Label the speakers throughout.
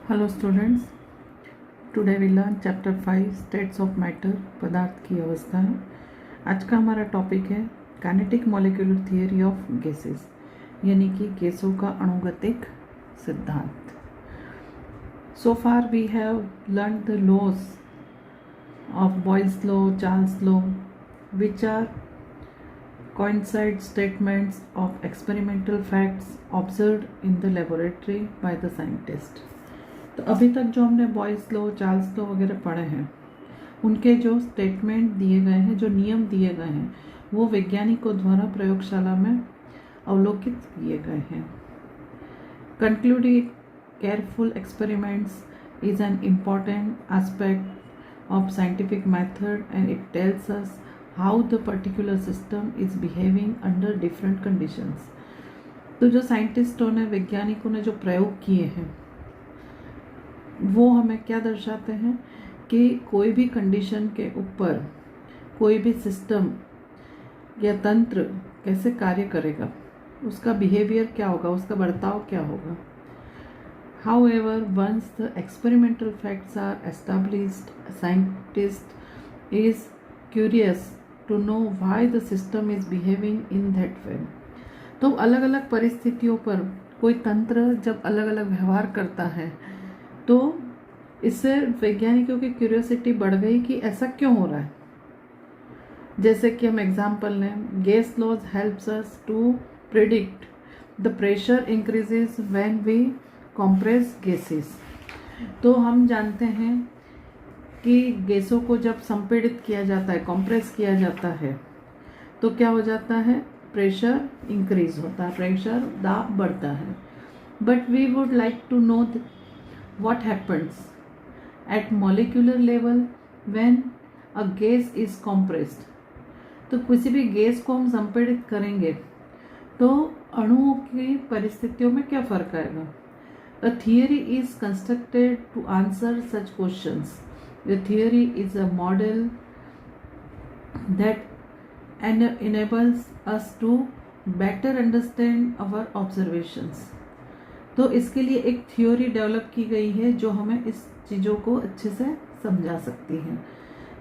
Speaker 1: Hello students, today we learn chapter 5 states of matter, पदार्थ की अवस्थाएं। आज का हमारा टॉपिक है kinetic molecular theory of gases, यानी कि गैसों का अणुगतिक सिद्धांत। So far we have learn the laws of Boyle's law, Charles law, which are coincide statements of experimental facts observed in the laboratory by the scientist। तो अभी तक जो हमने बॉयल्स लॉ, चार्ल्स लॉ वगैरह पढ़े हैं, उनके जो स्टेटमेंट दिए गए हैं, जो नियम दिए गए हैं, वो वैज्ञानिकों द्वारा प्रयोगशाला में अवलोकित किए गए हैं। Concluded careful experiments is an important aspect of scientific method and it tells us how the particular system is behaving under different conditions। तो जो साइंटिस्टों ने, वैज्ञानिकों ने जो प्रयोग किए हैं, वो हमें क्या दर्शाते हैं कि कोई भी कंडीशन के ऊपर कोई भी सिस्टम या तंत्र कैसे कार्य करेगा, उसका बिहेवियर क्या होगा, उसका बर्ताव क्या होगा। However, once the experimental facts are established, a scientist is curious to know why the system is behaving in that way। तो अलग अलग परिस्थितियों पर कोई तंत्र जब अलग अलग व्यवहार करता है, तो इससे वैज्ञानिकों की क्यूरियोसिटी बढ़ गई कि ऐसा क्यों हो रहा है। जैसे कि हम एग्जाम्पल लें, gas laws helps us to predict the pressure increases when we compress gases. तो हम जानते हैं कि गैसों को जब संपीड़ित किया जाता है, कंप्रेस किया जाता है, तो क्या हो जाता है, प्रेशर इंक्रीज होता है, प्रेशर दाब बढ़ता है। But we would like to know what happens at molecular level when a gas is compressed. तो किसी भी गैस को हम संपीड़ित करेंगे तो अणुओं की परिस्थितियों में क्या फर्क आएगा। A theory is constructed to answer such questions. The theory is a model that enables us to better understand our observations। तो इसके लिए एक थ्योरी डेवलप की गई है जो हमें इस चीज़ों को अच्छे से समझा सकती है।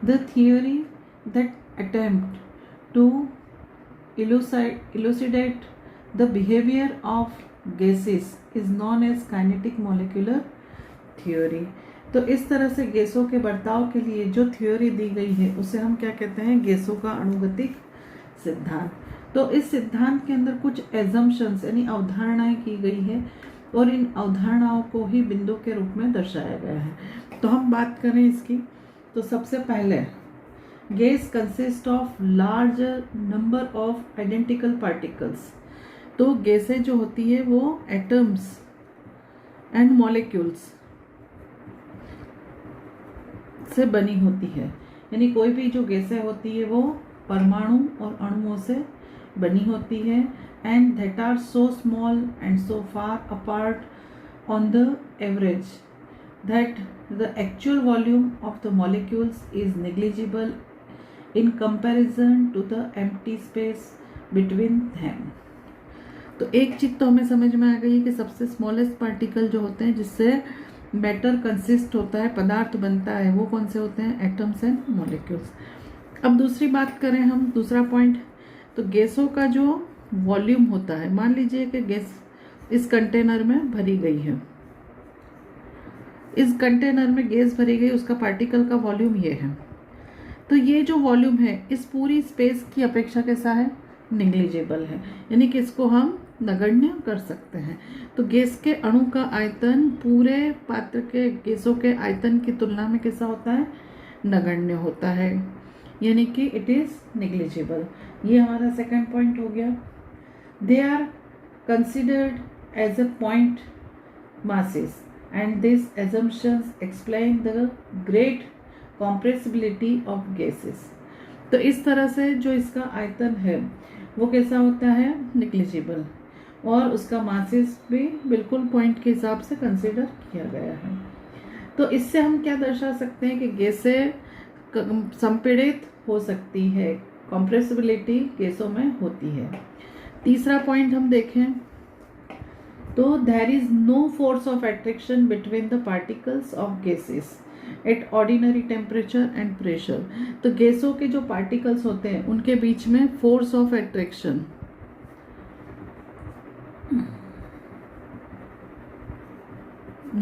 Speaker 1: The theory that attempt to elucidate the behavior of gases is known as kinetic molecular theory। तो इस तरह से गैसों के बर्ताव के लिए जो थ्योरी दी गई है, उसे हम क्या कहते हैं, गैसों का अणुगतिक सिद्धांत। तो इस सिद्धांत के अंदर कुछ एजम्पशंस यानी अवधारणाएं की गई है, और इन अवधारणाओं को ही बिंदु के रूप में दर्शाया गया है। तो हम बात करें इसकी, तो सबसे पहले gas consist of larger number of identical particles. तो गैसें जो होती है वो एटम्स एंड मॉलिक्यूल्स से बनी होती है, यानी कोई भी जो गैसें होती है वो परमाणु और अणुओं से बनी होती है। And that are so small and so far apart on the average that the actual volume of the molecules is negligible in comparison to the empty space between them. तो एक चीज तो हमें समझ में आ गई कि सबसे स्मॉलेस्ट पार्टिकल जो होते हैं, जिससे मैटर कंसिस्ट होता है, पदार्थ बनता है, वो कौन से होते हैं, एटम्स एंड मॉलिक्यूल्स। अब दूसरी बात करें हम, दूसरा पॉइंट, तो गैसों का जो वॉल्यूम होता है, मान लीजिए कि गैस इस कंटेनर में भरी गई है, इस कंटेनर में गैस भरी गई, उसका पार्टिकल का वॉल्यूम ये है। तो ये जो वॉल्यूम है इस पूरी स्पेस की अपेक्षा कैसा है, नेग्लिजिबल है, यानी कि इसको हम नगण्य कर सकते हैं। तो गैस के अणु का आयतन पूरे पात्र के गैसों के आयतन की तुलना में कैसा होता है, नगण्य होता है, यानी कि इट इज नेग्लिजिबल। ये हमारा सेकंड पॉइंट हो गया। They are considered as a point masses and these assumptions explain the great compressibility of gases। तो इस तरह से जो इसका आयतन है वो कैसा होता है, नेग्लिजिबल, और उसका मासेस भी बिल्कुल पॉइंट के हिसाब से कंसीडर किया गया है। तो इससे हम क्या दर्शा सकते हैं कि गैसें संपीड़ित हो सकती है, कॉम्प्रेसिबिलिटी गैसों में होती है। तीसरा पॉइंट हम देखें, तो there is no force of attraction between the particles of gases at ordinary temperature and pressure. तो गैसों के जो पार्टिकल्स होते हैं उनके बीच में फोर्स ऑफ अट्रैक्शन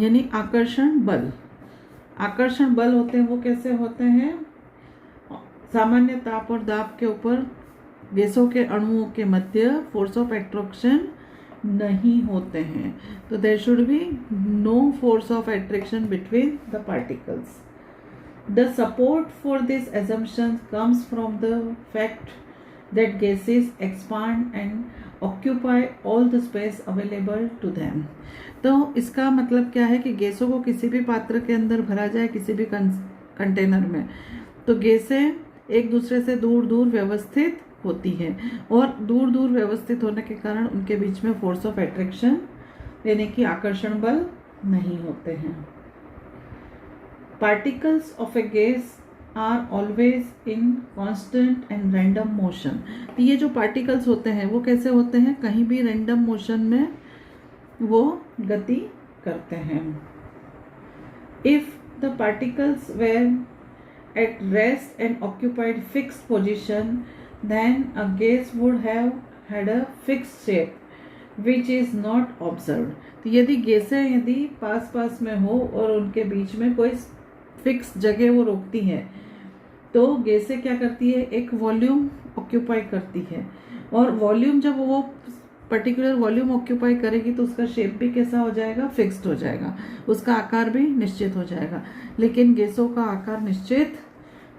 Speaker 1: यानी आकर्षण बल होते हैं। वो कैसे होते हैं? सामान्य ताप और दाब के ऊपर गैसों के अणुओं के मध्य फोर्स ऑफ अट्रैक्शन नहीं होते हैं। तो there should be no force of attraction between the particles. The support for this assumption comes from the fact that gases expand and occupy all the space available to them। तो इसका मतलब क्या है कि गैसों को किसी भी पात्र के अंदर भरा जाए, किसी भी कंटेनर में, तो गैसें एक दूसरे से दूर दूर व्यवस्थित होती है और दूर दूर व्यवस्थित होने के कारण उनके बीच में फोर्स ऑफ अट्रैक्शन यानी कि आकर्षण बल नहीं होते हैं। Particles of a gas are always in constant and random motion. तो ये जो पार्टिकल्स होते हैं वो कैसे होते हैं? कहीं भी रैंडम मोशन में वो गति करते हैं। If the particles were at rest and occupied fixed position, then a gas would have had a fixed shape which is not observed। तो यदि गैसें यदि पास पास में हो और उनके बीच में कोई फिक्स जगह वो रोकती हैं, तो गैसें क्या करती है? एक वॉल्यूम ऑक्यूपाई करती है और वॉल्यूम जब वो पर्टिकुलर वॉल्यूम ऑक्यूपाई करेगी तो उसका शेप भी कैसा हो जाएगा? फिक्स्ड हो जाएगा, उसका आकार भी निश्चित हो जाएगा। लेकिन गैसों का आकार निश्चित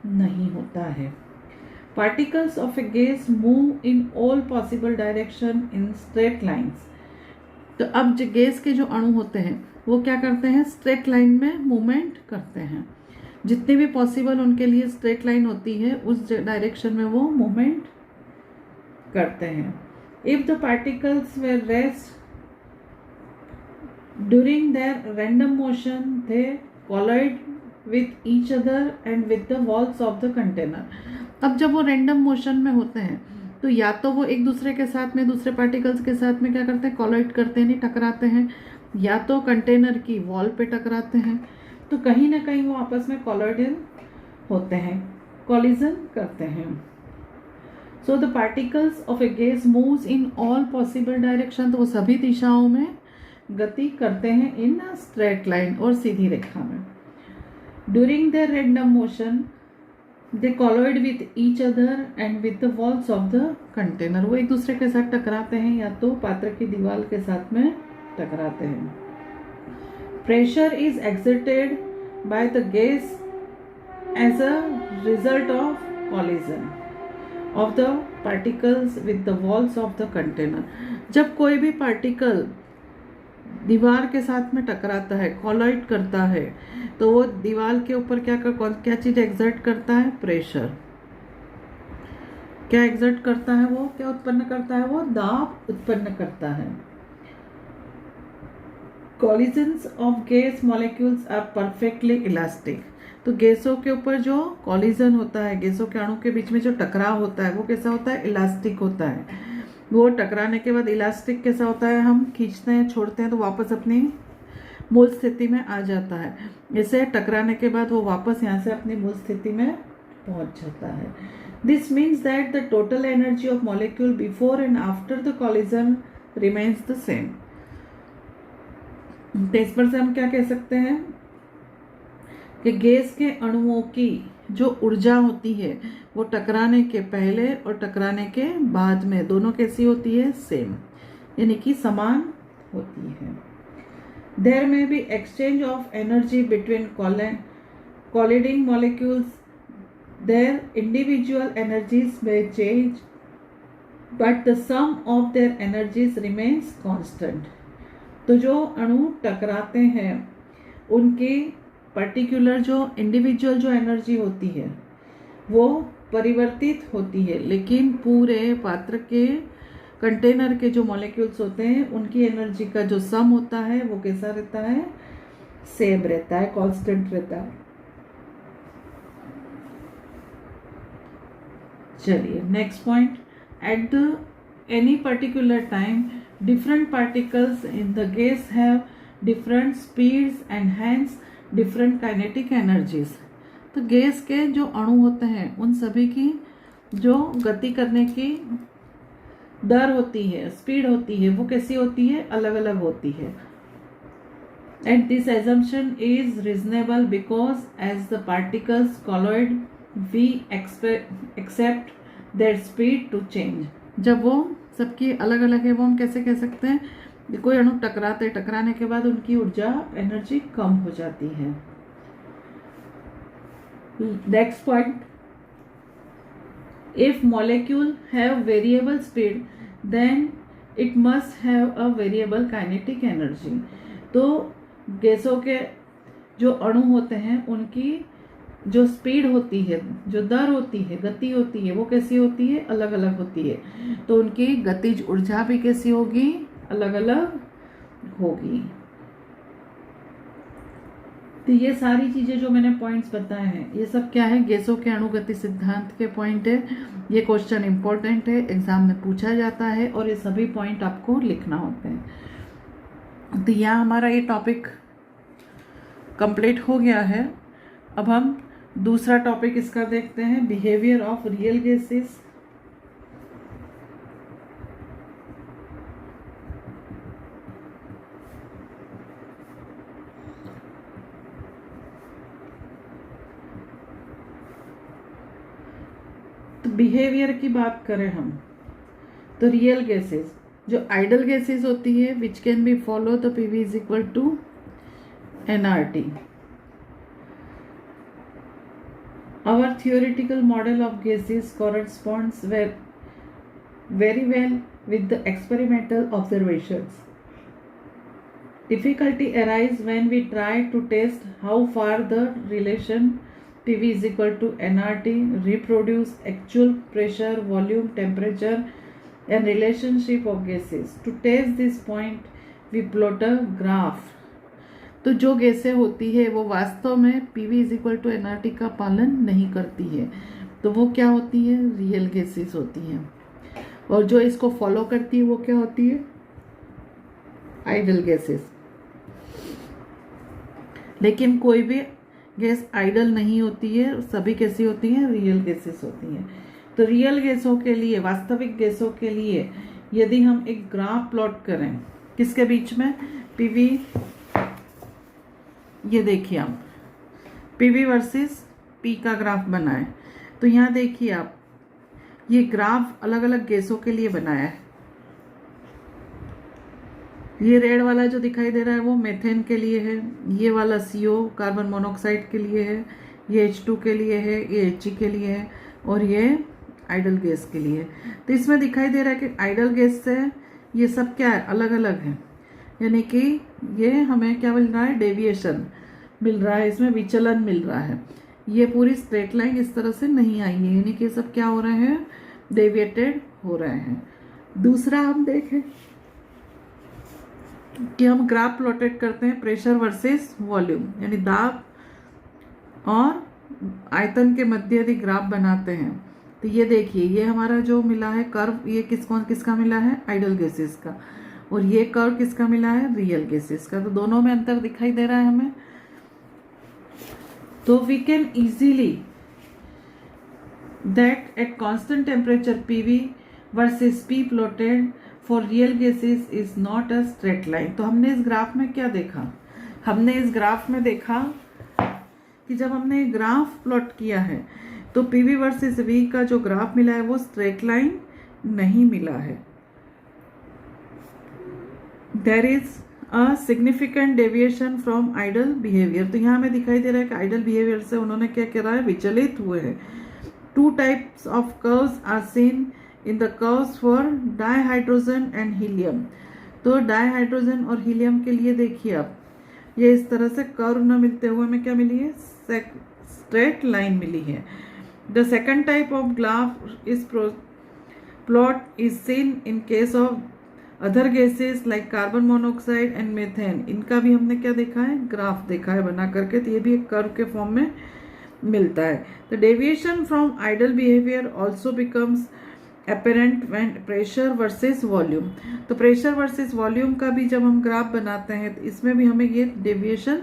Speaker 1: नहीं होता है। Particles of a gas move in all possible direction in straight lines. तो अब जो गैस के जो अणु होते हैं वो क्या करते हैं? स्ट्रेट लाइन में मूवमेंट करते हैं। जितनी भी पॉसिबल उनके लिए स्ट्रेट लाइन होती है उस डायरेक्शन में वो मूवमेंट करते हैं। If the particles were rest during their random motion they collide with each other and with the walls of the container। अब जब वो रैंडम मोशन में होते हैं तो या तो वो एक दूसरे के साथ में, दूसरे पार्टिकल्स के साथ में क्या करते हैं? कोलाइड करते हैं, नहीं टकराते हैं, या तो कंटेनर की वॉल पे टकराते हैं। तो कहीं ना कहीं वो आपस में कोलाइडल होते हैं, कोलिजन करते हैं। So the particles of a gas moves in all possible direction. तो वो सभी दिशाओं में गति करते हैं इन स्ट्रेट लाइन और सीधी रेखा में। During their random motion, they collide with each other and with the walls of the container। वो एक दूसरे के साथ टकराते हैं या तो पात्र की दीवार के साथ में टकराते हैं। Pressure is exerted by the gas as a result of collision of the particles with the walls of the container। जब कोई भी पार्टिकल दीवार के साथ में टकराता है, कोलाइड करता है, तो वो दीवार के ऊपर क्या चीज एग्जर्ट करता है? प्रेशर। क्या एग्जर्ट करता है? वो क्या उत्पन्न करता है? वो दाब उत्पन्न करता है। Collisions of gas molecules are perfectly elastic. तो गैसों के ऊपर जो कॉलिजन होता है, गैसों के अणु के बीच में जो टकराव होता है वो कैसा होता है? इलास्टिक होता है। वो टकराने के बाद इलास्टिक कैसा होता है? हम खींचते हैं, छोड़ते हैं तो वापस अपनी मूल स्थिति में आ जाता है। इसे टकराने के बाद वो वापस यहाँ से अपनी मूल स्थिति में पहुंच जाता है। This means that the total energy of molecule before and after the collision remains the same. तो इस पर से हम क्या कह सकते हैं कि गैस के अणुओं की जो ऊर्जा होती है वो टकराने के पहले और टकराने के बाद में दोनों कैसी होती है? सेम, यानी कि समान होती है। There may be exchange of energy between colliding molecules. Their individual energies may change but the sum of their energies remains constant. तो जो अणु टकराते हैं उनकी पर्टिकुलर जो इंडिविजुअल जो एनर्जी होती है वो परिवर्तित होती है, लेकिन पूरे पात्र के कंटेनर के जो मॉलिक्यूल्स होते हैं उनकी एनर्जी का जो सम होता है वो कैसा रहता है? सेम रहता है, कांस्टेंट रहता है। चलिए next point. At the any particular time Different particles in the gas have different speeds and hence different kinetic energies. तो गैस के जो अणु होते हैं उन सभी की जो गति करने की दर होती है, स्पीड होती है, वो कैसी होती है, अलग अलग होती है. And this assumption is reasonable because as the particles collide, we accept their speed to change. जब वो सबकी अलग अलग है, वो हम कैसे कह सकते हैं, कोई अणु टकराने के बाद उनकी ऊर्जा एनर्जी कम हो जाती है. Next point, if molecule have variable speed then it must have a variable kinetic energy. तो गैसों के जो अणु होते हैं उनकी जो स्पीड होती है, जो दर होती है, गति होती है, वो कैसी होती है, अलग अलग होती है. तो उनकी गतिज ऊर्जा भी कैसी होगी, अलग अलग होगी. तो ये सारी चीज़ें जो मैंने पॉइंट्स बताए हैं, ये सब क्या है, गैसों के अणुगति सिद्धांत के पॉइंट है. ये क्वेश्चन इंपॉर्टेंट है, एग्जाम में पूछा जाता है और ये सभी पॉइंट आपको लिखना होते हैं. तो यहाँ हमारा ये टॉपिक कंप्लीट हो गया है. अब हम दूसरा टॉपिक इसका देखते हैं, बिहेवियर ऑफ रियल गैसेस. तो बिहेवियर की बात करें हम, तो रियल गैसेस, जो आइडल गैसेस होती है, which can be follow the PV is equal to NRT. Our theoretical model of gases corresponds very well with the experimental observations. Difficulty arises when we try to test how far the relation PV is equal to nRT reproduce actual pressure, volume, temperature and relationship of gases. To test this point, we plot a graph. तो जो गैसें होती है वो वास्तव में PV is equal to NRT का पालन नहीं करती है, तो वो क्या होती है, रियल गैसेस होती हैं. और जो इसको फॉलो करती है वो क्या होती है, आइडल गैसेस. लेकिन कोई भी गैस आइडल नहीं होती है, सभी कैसी होती हैं, रियल गैसेस होती हैं. तो रियल गैसों के लिए, वास्तविक गैसों के लिए यदि हम एक ग्राफ प्लॉट करें, किसके बीच में, PV, ये देखिए आप PV वर्सेस P का ग्राफ बनाए. तो यहाँ देखिए आप, ये ग्राफ अलग अलग गैसों के लिए बनाया है. ये रेड वाला जो दिखाई दे रहा है वो मेथेन के लिए है, ये वाला CO कार्बन मोनोऑक्साइड के लिए है, ये H2 के लिए है, ये He के लिए है और ये आइडल गैस के लिए. तो इसमें दिखाई दे रहा है कि आइडल गैस से ये सब क्या है, अलग अलग है. यानी कि ये हमें क्या मिल रहा है, डेविएशन मिल रहा है, इसमें विचलन मिल रहा है. ये पूरी स्ट्रेट लाइन इस तरह से नहीं आई है, यानी कि सब क्या हो रहे हैं, डेविएटेड हो रहे हैं. दूसरा हम देखें कि हम ग्राफ प्लॉटेड करते हैं प्रेशर वर्सेस वॉल्यूम, यानी दाब और आयतन के मध्य यदि ग्राफ बनाते हैं. तो ये देखिए, ये हमारा जो मिला है कर्व, ये किसका मिला है, आइडल गैसेस का, और ये कर्व किसका मिला है, रियल गैसेस का. तो दोनों में अंतर दिखाई दे रहा है हमें. तो we can easily that at constant temperature PV versus P plotted for real gases is not a straight line. तो हमने इस ग्राफ में क्या देखा, हमने इस ग्राफ में देखा कि जब हमने ग्राफ प्लॉट किया है तो PV वर्सेस V का जो ग्राफ मिला है वो स्ट्रेट लाइन नहीं मिला है. There is a significant deviation from idle behavior. तो यहाँ हमें दिखाई दे रहा है कि आइडल बिहेवियर से उन्होंने क्या करा है, विचलित हुए हैं. 2 types of curves are seen in the curves for dihydrogen and helium. तो डाइहाइड्रोजन और हीलियम के लिए देखिए आप, ये इस तरह से कर्व न मिलते हुए हमें क्या मिली है, स्ट्रेट लाइन मिली है. The second type of graph is plot is seen in case of other gases like carbon monoxide and methane. इनका भी हमने क्या देखा है, ग्राफ देखा है बना करके. तो ये भी एक कर्व के फॉर्म में मिलता है. The deviation from ideal behaviour also becomes apparent when pressure versus volume. तो प्रेशर वर्सेस वॉल्यूम का भी जब हम ग्राफ बनाते हैं तो इसमें भी हमें ये डेविएशन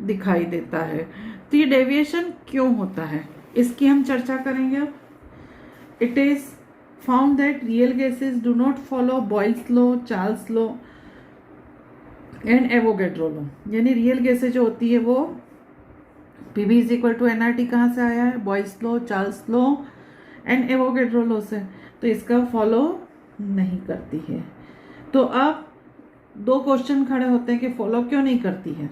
Speaker 1: दिखाई देता है। तो ये डेविएशन क्यों होता है इसकी हम चर्चा करेंगे अब। It is found that real gases do not follow Boyle's law, Charles law and Avogadro law. यानी रियल गैसेज जो होती है वो PV is equal to NRT कहाँ से आया है? Boyle's law, Charles law and Avogadro law से। तो इसका फॉलो नहीं करती है। तो अब दो क्वेश्चन खड़े होते हैं कि फॉलो क्यों नहीं करती है।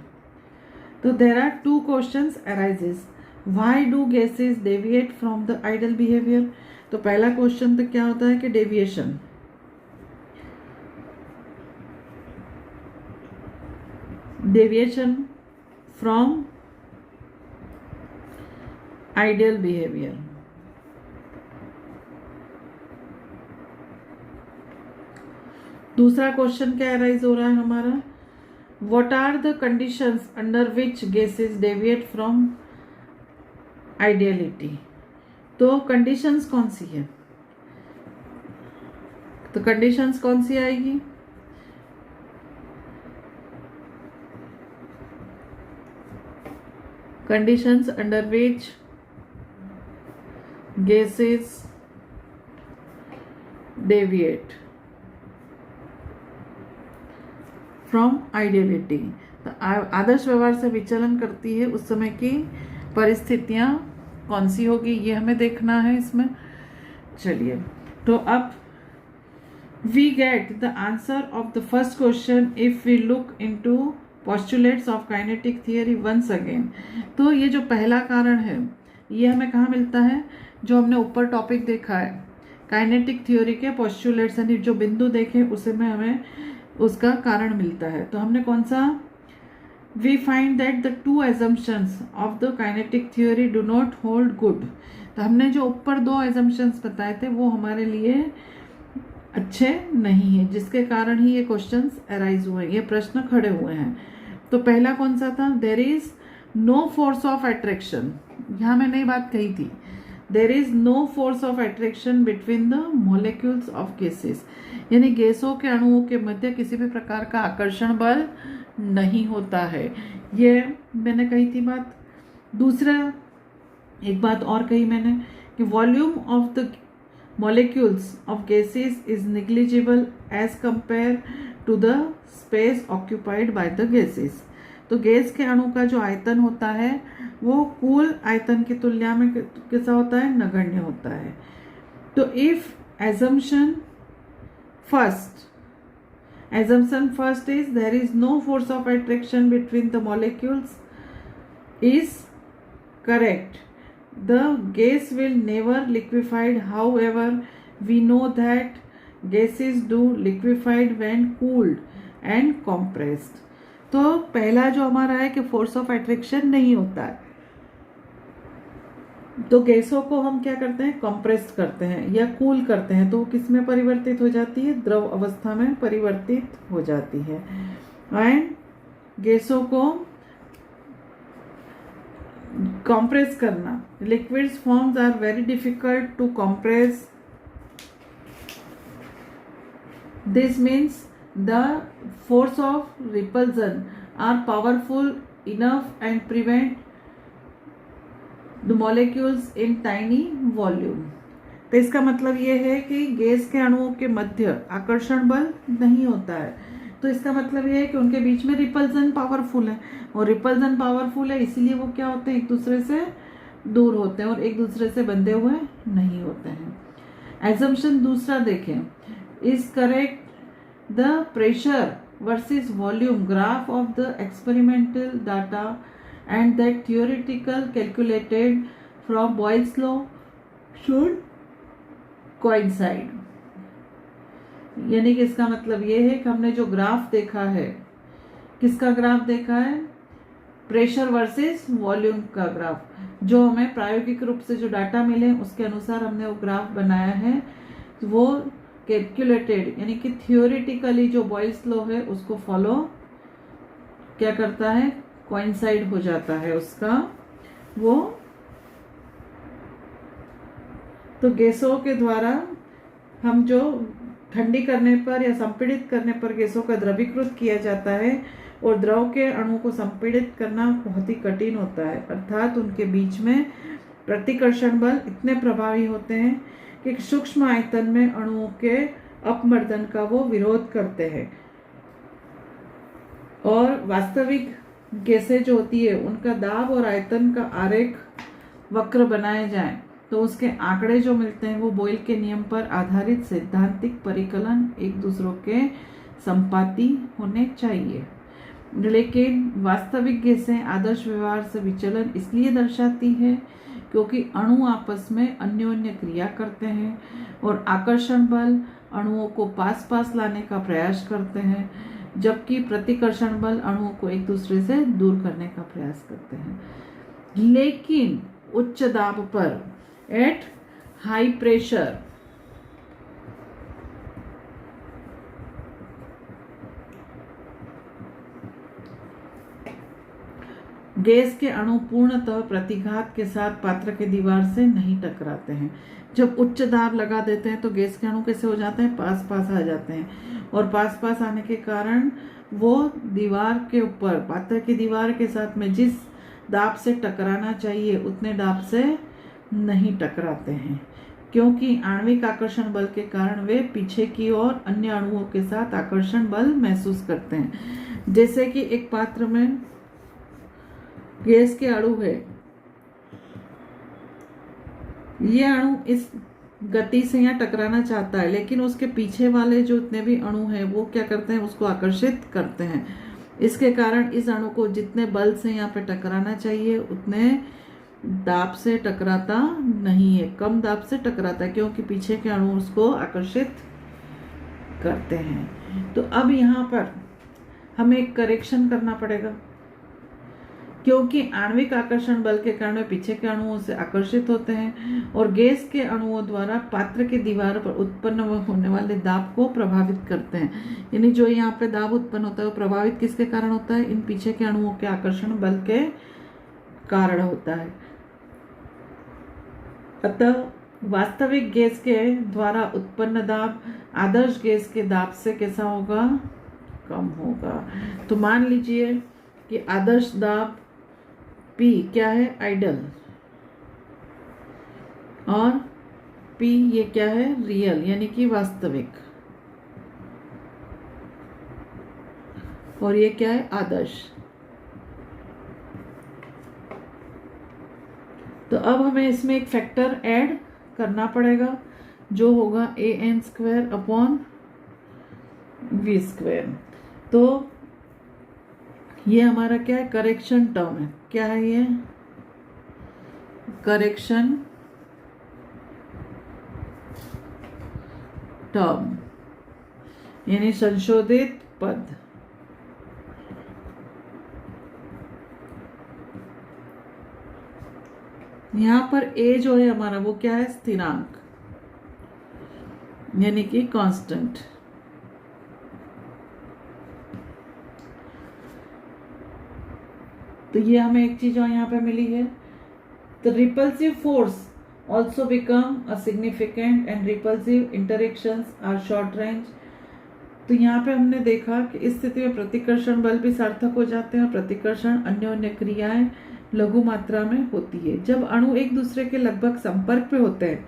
Speaker 1: तो there are two questions arises, why do gases deviate from the ideal behaviour. तो पहला क्वेश्चन तो क्या होता है कि deviation, deviation from ideal behaviour. दूसरा क्वेश्चन क्या अराइज हो रहा है हमारा, what are the conditions under which gases deviate from ideality. तो कंडीशंस कौन सी है? तो कंडीशंस कौन सी आएगी? Conditions under which gases deviate from ideality. तो आदर्श व्यवहार से विचलन करती है उस समय की परिस्थितियां कौन सी होगी, ये हमें देखना है इसमें। चलिए, तो अब we get the answer of the first question if we look into postulates of kinetic theory once again. तो ये जो पहला कारण है ये हमें कहाँ मिलता है? जो हमने ऊपर टॉपिक देखा है काइनेटिक थ्योरी के पोस्टुलेट्स, यानी जो बिंदु देखे उसे में हमें उसका कारण मिलता है। तो हमने कौन सा, we find that the two assumptions of the kinetic theory do not hold good. तो हमने जो ऊपर दो एजम्पशंस बताए थे वो हमारे लिए अच्छे नहीं है, जिसके कारण ही ये क्वेश्चंस अराइज हुए, ये प्रश्न खड़े हुए हैं। तो पहला कौन सा था, there is no force of attraction. यहाँ मैं नई बात कही थी, there is no force of attraction between the molecules of gases. यानी गैसों के अणुओं के मध्य किसी भी प्रकार का आकर्षण बल नहीं होता है, ये मैंने कही थी बात। दूसरा एक बात और कही मैंने कि volume of the molecules of gases is negligible as compare to the space occupied by the gases. तो गैस के अणु का जो आयतन होता है वो कुल आयतन की तुलना में कैसा होता है? नगण्य होता है। तो if assumption first is there is no force of attraction between the molecules is correct, the gas will never liquefied. However, we know that gases do liquefied when cooled and compressed. तो पहला जो हमारा है कि force of attraction नहीं होता है, तो गैसों को हम क्या करते हैं? कंप्रेस करते हैं या कूल करते हैं, तो वो किस में परिवर्तित हो जाती है? द्रव अवस्था में परिवर्तित हो जाती है। एंड गैसों को कंप्रेस करना, liquids forms are very difficult to compress. This means the force of repulsion are powerful enough and prevent the molecules in tiny volume। तो इसका मतलब ये है कि गैस के अणुओं के मध्य आकर्षण बल नहीं होता है। तो इसका मतलब ये है कि उनके बीच में रिपल्सन पावरफुल है, और रिपल्सन पावरफुल है इसीलिए वो क्या होते हैं? एक दूसरे से दूर होते हैं और एक दूसरे से बंधे हुए नहीं होते हैं। एजम्पशन दूसरा देखें, is correct the pressure versus volume graph of the experimental data and that theoretical calculated from Boyle's law should coincide। यानी कि इसका मतलब ये है कि हमने जो ग्राफ देखा है, किसका ग्राफ देखा है? प्रेशर वर्सेस वॉल्यूम का ग्राफ। जो हमें प्रायोगिक रूप से जो डाटा मिले उसके अनुसार हमने वो ग्राफ बनाया है, वो कैलकुलेटेड यानी कि थियोरिटिकली जो बॉयल्स लॉ है उसको फॉलो क्या करता है? कोइंसाइड हो जाता है उसका वो। तो गैसों के द्वारा हम जो ठंडी करने पर या संपीड़ित करने पर गैसों का द्रवीकृत किया जाता है और द्रव के अणु को संपीड़ित करना बहुत ही कठिन होता है, अर्थात उनके बीच में प्रतिकर्षण बल इतने प्रभावी होते हैं कि सूक्ष्म आयतन में अणुओं के अपमर्दन का वो विरोध करते हैं। और वास्तविक गैसें जो होती है उनका दाब और आयतन का आरेख वक्र बनाए जाए तो उसके आंकड़े जो मिलते हैं वो बॉयल के नियम पर आधारित सैद्धांतिक परिकलन एक दूसरों के संपाती होने चाहिए। लेकिन वास्तविक गैसें आदर्श व्यवहार से विचलन इसलिए दर्शाती है क्योंकि अणु आपस में अन्योन्य क्रिया करते हैं और आकर्षण बल अणुओं को पास पास लाने का प्रयास करते हैं, जबकि प्रतिकर्षण बल अणुओं को एक दूसरे से दूर करने का प्रयास करते हैं। लेकिन उच्च दाब पर एट हाई प्रेशर गैस के अणु पूर्णतः प्रतिघात के साथ पात्र के दीवार से नहीं टकराते हैं। जब उच्च दाब लगा देते हैं तो गैस के अणु कैसे हो जाते हैं, पास पास आ जाते हैं और पास पास आने के कारण वो दीवार के ऊपर पात्र की दीवार के साथ में जिस दाब से टकराना चाहिए उतने दाब से नहीं टकराते हैं, क्योंकि आणविक आकर्षण बल के कारण वे पीछे की ओर अन्य अणुओं के साथ आकर्षण बल महसूस करते हैं। जैसे कि एक पात्र में गैस के अणु है, ये अणु इस गति से यहाँ टकराना चाहता है, लेकिन उसके पीछे वाले जो इतने भी अणु हैं वो क्या करते हैं, उसको आकर्षित करते हैं। इसके कारण इस अणु को जितने बल से यहाँ पे टकराना चाहिए उतने दाब से टकराता नहीं है, कम दाब से टकराता है, क्योंकि पीछे के अणु उसको आकर्षित करते हैं। तो अब यहाँ पर हमें एक करेक्शन करना पड़ेगा, क्योंकि आणविक आकर्षण बल के कारण पीछे के अणुओं से आकर्षित होते हैं और गैस के अणुओं द्वारा पात्र के दीवार पर उत्पन्न होने वाले दाब को प्रभावित करते हैं। यानी जो यहाँ पे दाब उत्पन्न होता है वो प्रभावित किसके कारण होता है, इन पीछे के अणुओं के आकर्षण बल के कारण होता है। अतः वास्तविक गैस के द्वारा उत्पन्न दाब आदर्श गैस के दाब से कैसा होगा, कम होगा। तो मान लीजिए कि आदर्श दाब P क्या है, आइडल, और P ये क्या है, रियल यानी कि वास्तविक, और ये क्या है, आदर्श। तो अब हमें इसमें एक फैक्टर ऐड करना पड़ेगा जो होगा an² अपॉन v²। तो ये हमारा क्या है, करेक्शन टर्म है। क्या है ये, करेक्शन टर्म यानी संशोधित पद। यहां पर a जो है हमारा वो क्या है, स्थिरांक यानी कि कांस्टेंट। तो ये हमें एक चीज और यहाँ पे मिली है, the repulsive force also become a significant and repulsive interactions are short range. तो यहाँ पे हमने देखा कि इस स्थिति में प्रतिकर्षण बल भी सार्थक हो जाते हैं और प्रतिकर्षण अन्योन्य क्रियाएं लघु मात्रा में होती है। जब अणु एक दूसरे के लगभग संपर्क पे होते हैं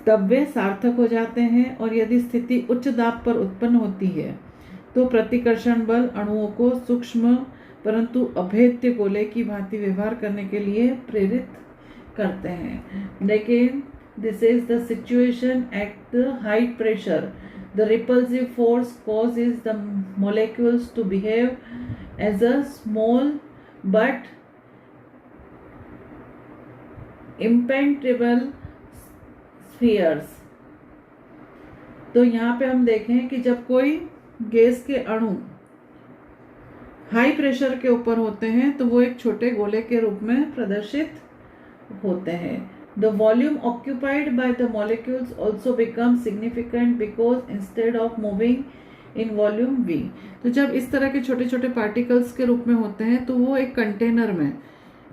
Speaker 1: तब वे सार्थक हो जाते हैं, और यदि स्थिति उच्च दाब पर उत्पन्न होती है तो प्रतिकर्षण बल अणुओं को सूक्ष्म परंतु अभेद्य गोले की भांति व्यवहार करने के लिए प्रेरित करते हैं। लेकिन this is the situation at the high pressure. The repulsive force causes the molecules to behave as a small but impenetrable spheres। तो यहाँ पे हम देखें कि जब कोई गैस के अणु हाई प्रेशर के ऊपर होते हैं तो वो एक छोटे गोले के रूप में प्रदर्शित होते हैं। The volume occupied by the molecules also become significant because instead of moving in volume v। तो जब इस तरह के छोटे छोटे पार्टिकल्स के रूप में होते हैं तो वो एक कंटेनर में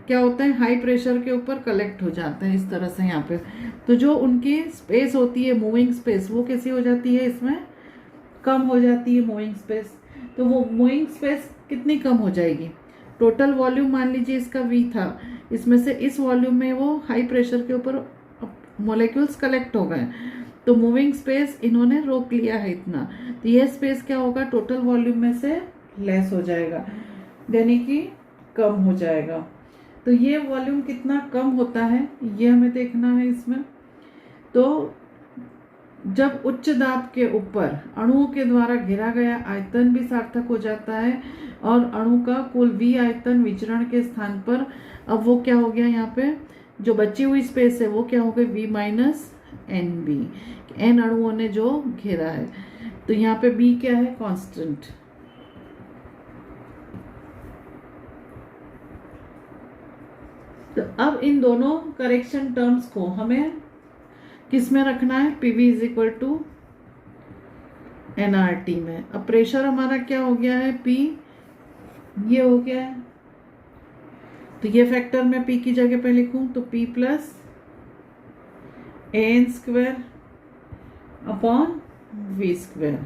Speaker 1: क्या होता है, हाई प्रेशर के ऊपर कलेक्ट हो जाते हैं इस तरह से यहाँ पे। तो जो उनकी स्पेस होती है, मूविंग स्पेस, वो कैसी हो जाती है, इसमें कम हो जाती है मूविंग स्पेस। तो वो मूविंग स्पेस कितनी कम हो जाएगी, टोटल वॉल्यूम मान लीजिए इसका V था, इसमें से इस वॉल्यूम में वो हाई प्रेशर के ऊपर मॉलिक्यूल्स कलेक्ट हो गए, तो मूविंग स्पेस इन्होंने रोक लिया है इतना, तो यह स्पेस क्या होगा, टोटल वॉल्यूम में से लेस हो जाएगा, यानी कि कम हो जाएगा। तो ये वॉल्यूम कितना कम होता है ये हमें देखना है इसमें। तो जब उच्च दाब के ऊपर अणुओं के द्वारा घेरा गया आयतन भी सार्थक हो जाता है और अणु का कुल V आयतन विचरण के स्थान पर, अब वो क्या हो गया, यहाँ पे जो बची हुई स्पेस है वो क्या हो गई, V minus N B, N अणुओं ने जो घेरा है। तो यहाँ पे B क्या है, कांस्टेंट। तो अब इन दोनों करेक्शन टर्म्स को हमें किस में रखना है, PV is equal to NRT में। अब प्रेशर हमारा क्या हो गया है, P, ये हो गया है, तो ये फैक्टर मैं P की जगह पे लिखूं तो P plus AN square upon V square,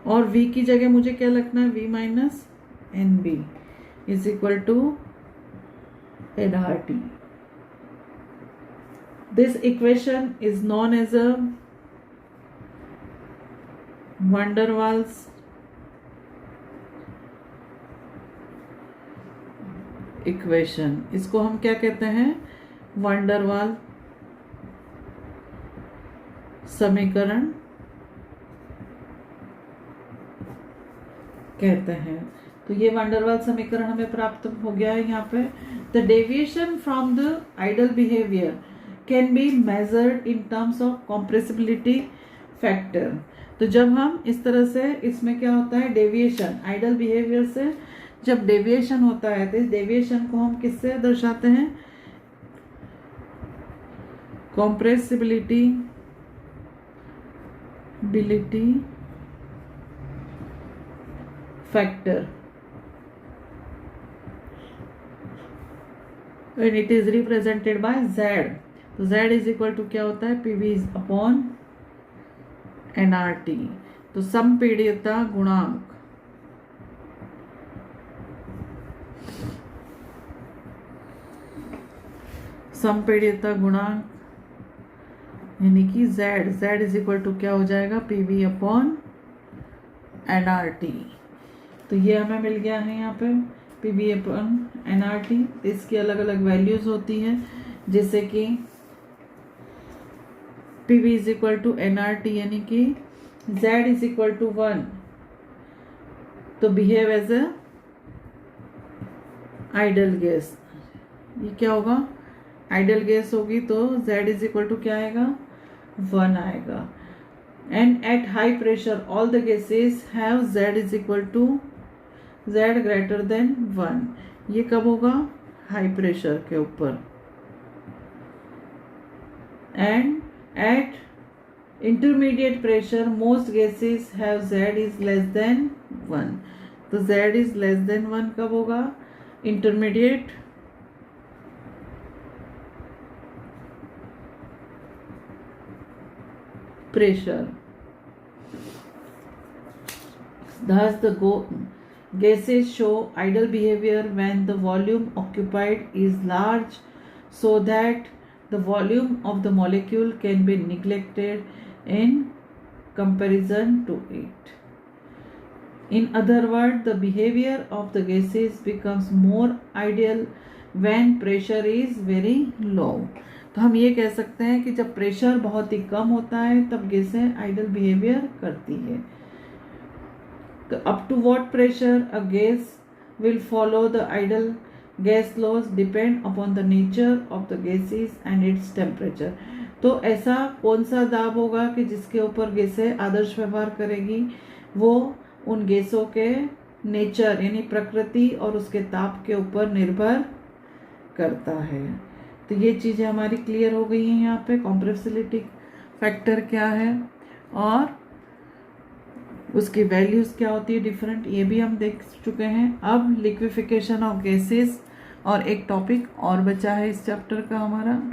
Speaker 1: और V की जगह मुझे क्या लिखना है, V माइनस NB is equal to NRT. This equation is known as a van der Waals equation. इसको हम क्या कहते हैं, van der Waals समीकरण कहते हैं। तो ये van der Waals समीकरण हमें प्राप्त हो गया है यहाँ पे। The deviation from the ideal behaviour can be measured in terms of compressibility factor. तो जब हम इस तरह से, इसमें क्या होता है, डेविएशन, आइडल बिहेवियर से जब डेविएशन होता है तो इस डेविएशन को हम किससे दर्शाते हैं, compressibility factor, and it is represented by Z। तो Z इज इक्वल टू क्या होता है, PV अपॉन NRT। तो संपीड्यता गुणांक, संपीड्यता गुणांक यानी कि Z इज इक्वल टू क्या हो जाएगा, PV अपॉन NRT। तो ये हमें मिल गया है यहाँ पे PV अपॉन NRT। इसकी अलग अलग वैल्यूज होती हैं, जैसे कि PV is equal to NRT यानी कि Z इज इक्वल टू 1 तो behave as a ideal gas. ये क्या होगा, आइडल गैस होगी तो Z इज इक्वल टू क्या आएगा, 1 आएगा। And at high pressure all the gases have Z is equal to Z greater than 1। ये कब होगा, हाई प्रेशर के ऊपर। And at intermediate pressure most gases have Z is less than 1। तो Z is less than 1 कब होगा, intermediate pressure. Thus, the gases show idle behavior when the volume occupied is large, so that the volume of the molecule can be neglected in comparison to it. In other words, the behavior of the gases becomes more ideal when pressure is very low. तो हम ये कह सकते हैं कि जब pressure बहुत ही कम होता है तब गैसें आइडल बिहेवियर करती है। तो up to what pressure a gas will follow the ideal gas laws depend upon the nature of the gases and its temperature. तो ऐसा कौन सा दाब होगा कि जिसके ऊपर गैसें आदर्श व्यवहार करेगी, वो उन गैसों के नेचर यानी प्रकृति और उसके ताप के ऊपर निर्भर करता है। तो ये चीज़ें हमारी क्लियर हो गई हैं। यहाँ पे कॉम्प्रेसिबिलिटी फैक्टर क्या है और उसकी वैल्यूज़ क्या होती है डिफरेंट, ये भी हम देख चुके हैं। अब लिक्विफिकेशन ऑफ गैसेस और एक टॉपिक और बचा है इस चैप्टर का हमारा।